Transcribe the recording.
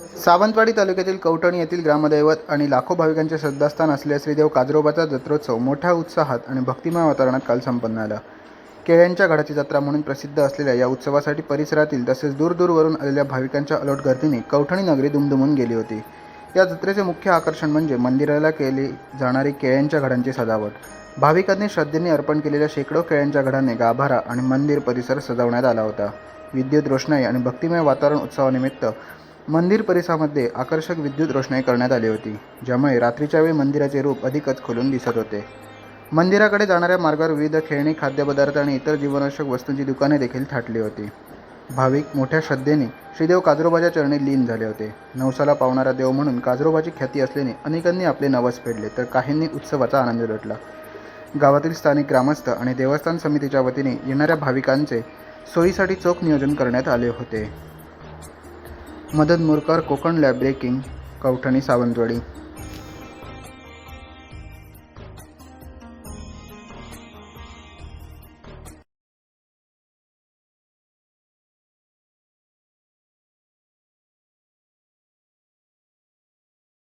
सावंतवाडी तालुक्यातील कवठणी येथील ग्रामदैवत आणि लाखो भाविकांचे श्रद्धास्थान असलेल्या श्रीदेव काजरोबाचा जत्रोत्सव मोठ्या उत्साहात आणि भक्तिमय वातावरणात काल संपन्न झाला। केळ्यांच्या घडाची जत्रा म्हणून प्रसिद्ध असलेल्या या उत्सवासाठी परिसरातील तसेच दूरदूरवरून आलेल्या भाविकांच्या अलोट गर्दीने कवठणी नगरी दुमदुमून गेली होती। या जत्रेचे मुख्य आकर्षण म्हणजे मंदिराला केली जाणारी केळ्यांच्या घडांची सजावट। भाविकांनी श्रद्धेने अर्पण केलेल्या शेकडो केळ्यांच्या घडांनी गाभारा आणि मंदिर परिसर सजवण्यात आला होता। विद्युत रोषणाई आणि भक्तिमय वातावरण उत्सवानिमित्त मंदिर परिसरामध्ये आकर्षक विद्युत रोषणाई करण्यात आली होती, ज्यामुळे रात्रीच्या वेळी मंदिराचे रूप अधिकच खुलून दिसत होते। मंदिराकडे जाणाऱ्या मार्गावर विविध खेळणी, खाद्यपदार्थ आणि इतर जीवनावश्यक वस्तूंची दुकाने देखील थाटली होती। भाविक मोठ्या श्रद्धेने श्रीदेव काजरोबाच्या चरणी लीन झाले होते। नवसाला पावणारा देव म्हणून काजरोबाची ख्याती असल्याने अनेकांनी आपले नवस फेडले, तर काहींनी उत्सवाचा आनंद लुटला। गावातील स्थानिक ग्रामस्थ आणि देवस्थान समितीच्या वतीने येणाऱ्या भाविकांचे सोयीसाठी चोख नियोजन करण्यात आले होते। Madan Morkar, Kokan lab breaking, Kavthani, Sawantwadi.